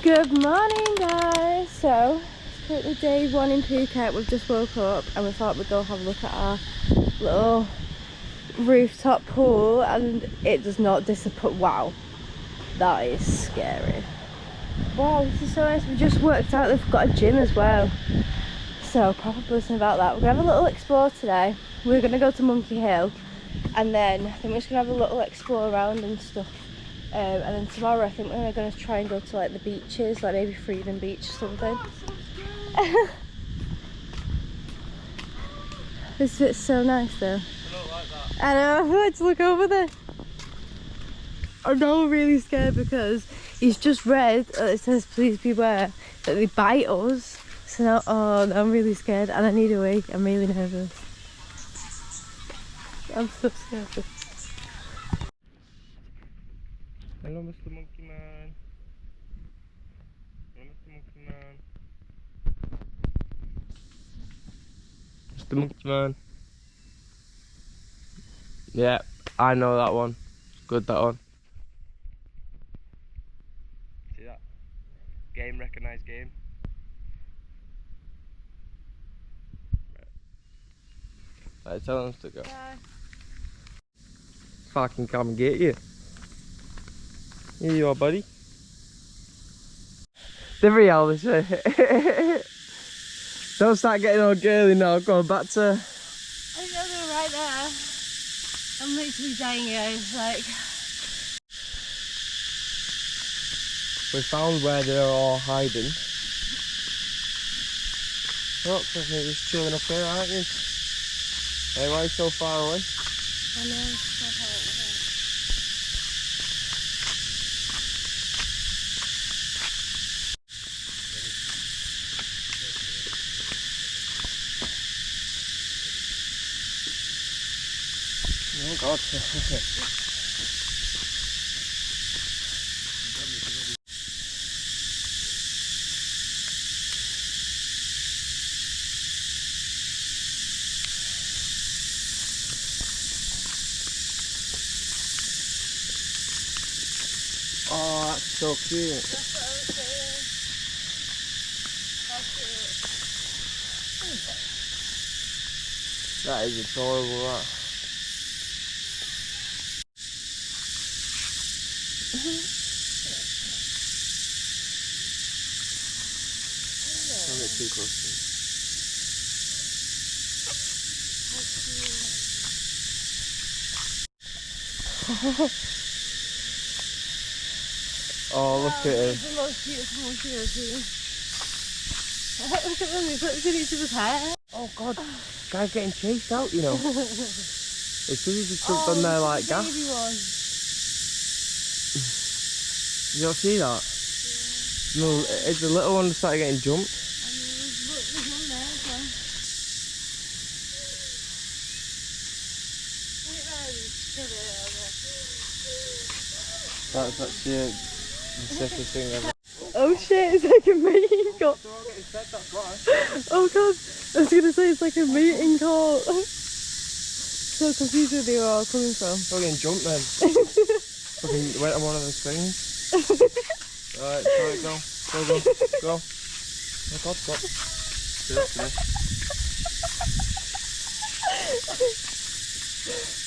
Good morning, guys. So it's currently day 1 in Phuket. We've just woke up and we thought we'd go have a look at our little rooftop pool, and it does not disappoint. Wow, that is scary. Wow, this is so nice. We just worked out they've got a gym as well, so probably buzzing about that. We're gonna have a little explore today. We're gonna go to Monkey Hill, and then I think we're just gonna have a little explore around and stuff. And then tomorrow I think we're going to try and go to like the beaches, like maybe Freedom Beach or something. This bit's so nice though. I don't like that. I know, let's look over there. I'm now really scared because he's just read, it says please beware, that they bite us. So now, oh, I'm really scared and I need a wee. I'm really nervous. I'm so scared. Hello, Mr. Monkey Man. Hello, Mr. Monkey Man. Mr. Monkey Man. Yeah, I know that one. Good, that one. See that? Game, recognized game. Right, tell them to go. Bye. Fucking come and get you. Here you are, buddy. The reality. Don't start getting all girly now. Going back to. I think they're right there. I'm literally dying, guys. Like, We found where they're all hiding. Look, I think they're just chilling up here, aren't you? Hey, why are you so far away? I know, it's so hot. Oh God. Oh, that's so cute. That's what I was saying. How cute. That is adorable, that. Don't get too close to me. Oh, look at it. It's the most beautiful monkey I've seen. Look at them, he's looking at each other's hair. Oh God, guy's getting chased out, you know. It's because he's just jumped on there like gas. Baby one. You don't see that? Yeah. No, it's the little one that started getting jumped. I know, look, there's one there as well. That's actually the sickest thing ever. Oh shit, it's like a meeting call. Oh God, I was gonna say it's like a meeting call. So confused where they were all coming from. They're getting jumped then. Fucking went on one of the swings. Alright, sorry, go. Go. Oh God, stop. Do this.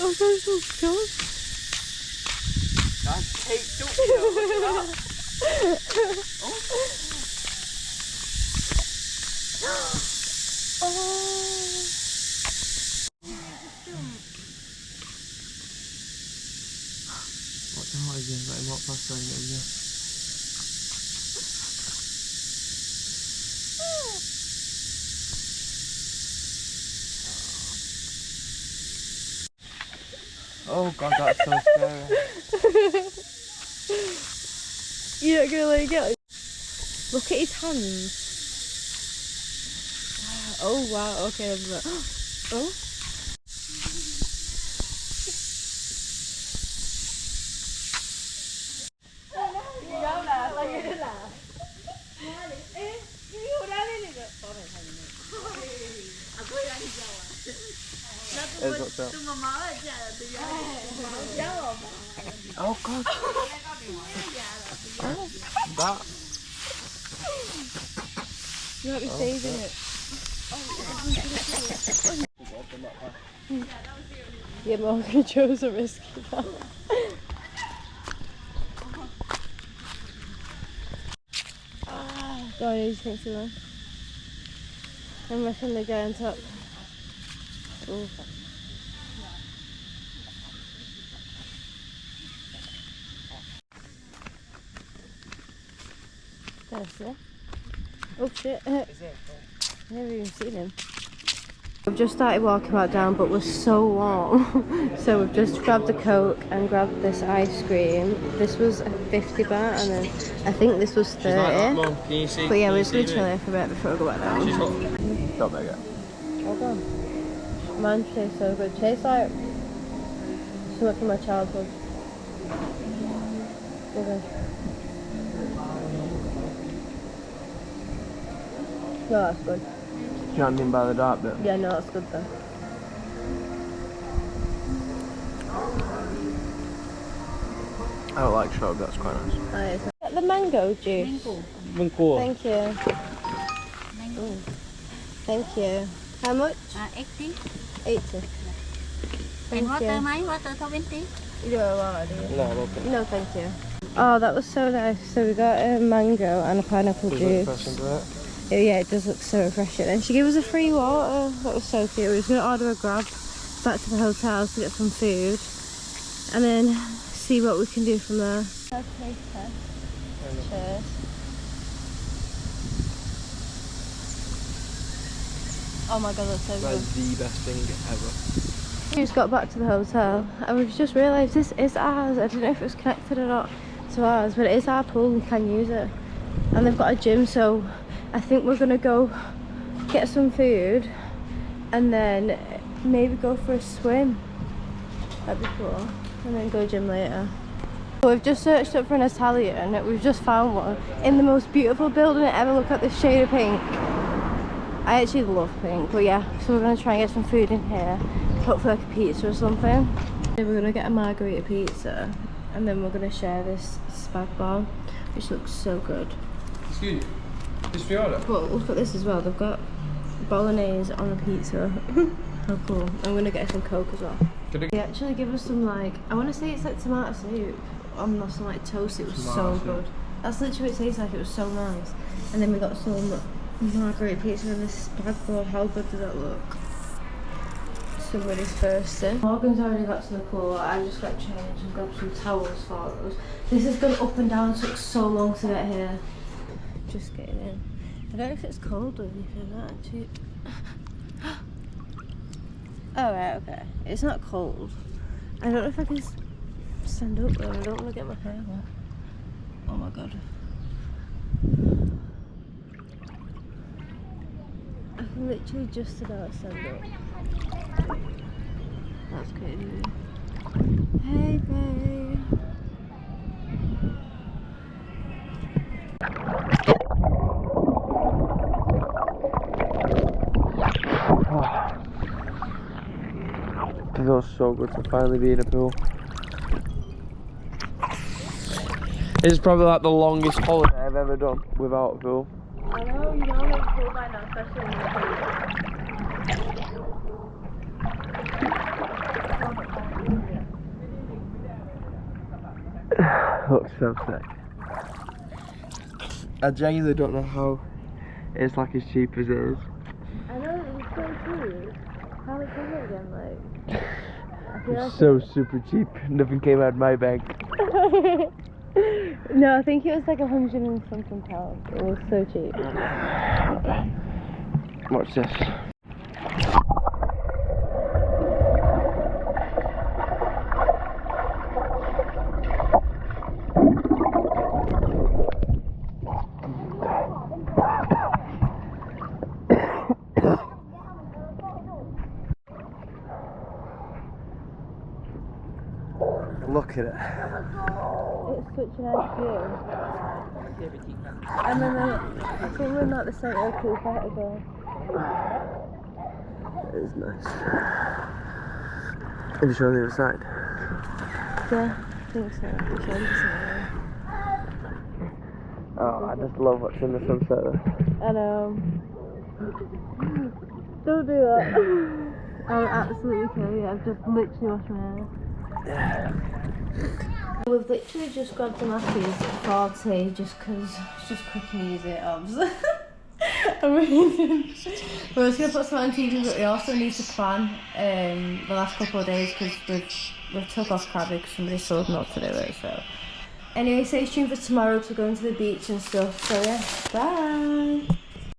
Oh God, it's so scared. That's caked up, you know. Look at that. Oh. What the hell is this? Let him walk past there and get him there. Oh God, that's so scary. You're not gonna let it go? Look at his hands. Oh wow, okay. Oh. What's up? Oh God. That. You might be saving it. Yeah, Morgan chose a risky one. God, I need to think too long. I'm rushing the guy on top. Ooh. That's it. Oh shit. I've never even seen him. We've just started walking back down, but we're so warm. So we've just grabbed a Coke and grabbed this ice cream. This was 50 baht and then I think this was 30. But yeah, we're just going to chill here for a bit before we go back down. Don't make it. Hold on. Man, tastes so good. Tastes like something from my childhood. Okay. No, that's good. You know what I mean by the dark bit? Yeah, no, that's good though. I don't like shrub, that's quite nice. Nice. The mango juice. Mango. Thank you. Mango. Ooh. Thank you. How much? 80. 80. And Thank water, you. my water 20. You don't want it, do you? No, I'm okay. No, thank you. Oh, that was so nice. So we got a mango and a pineapple juice. Yeah, it does look so refreshing. And she gave us a free water. That was so cute. We were going to order a grab back to the hotel to get some food. And then see what we can do from there. Okay, cheers. Oh my god, that's so good. That's the best thing ever. We just got back to the hotel and we've just realised this is ours. I don't know if it was connected or not to ours, but it is our pool, we can use it. And they've got a gym, so I think we're gonna go get some food and then maybe go for a swim. That'd be cool. And then go gym later. So we've just searched up for an Italian. We've just found one in the most beautiful building ever. Look at this shade of pink. I actually love pink, but yeah, so we're gonna try and get some food in here. Hopefully like a pizza or something. Then we're gonna get a margarita pizza and then we're gonna share this spag bol, which looks so good. Excuse me. This for your order? But look at this as well, they've got bolognese on a pizza. How cool. I'm gonna get some Coke as well. They actually give us some like, I wanna say it's like tomato soup on some like toast. It was so good. That's literally what it tastes like, it was so nice. And then we got some margarita pizza and this spag bol. How good does that look? Somebody's thirsty. Morgan's already got to the pool. I just got changed and grabbed some towels for us. This has gone up and down, took so long to get here. Just getting in. I don't know if it's cold or anything like that actually. Oh right, okay. It's not cold. I don't know if I can stand up though. I don't want to get my hair wet. Oh my god. I can literally just about stand up. That's crazy. Hey babe. It feels so good to finally be in a pool. This is probably like the longest holiday I've ever done without a pool. I know, you know it's cool by now, especially in the Looks so sick. I genuinely don't know how it's like as cheap as it is. I know, it's so cheap. How much is it again, like? I feel like So super cheap. Nothing came out of my bank. No, I think it was like 100 and something pounds. It was so cheap. Watch this. Look at it. It's such a nice view. And then I think we're not the centre of Phuket as well. It is nice. Have you shown the other side? Yeah, I think so. I'm sure I'm just Oh, I just love watching the sunset. I know. Don't do that. I'll absolutely kill you. I've just literally washed my hair. We've literally just grabbed the Mackies for tea just because it's just quick and easy, obs. We're just going to put some on TV, but we also need to plan the last couple of days because we've took off Cabby because somebody told not to do it, so. Anyway, stay tuned for tomorrow to go into the beach and stuff, so yeah, bye!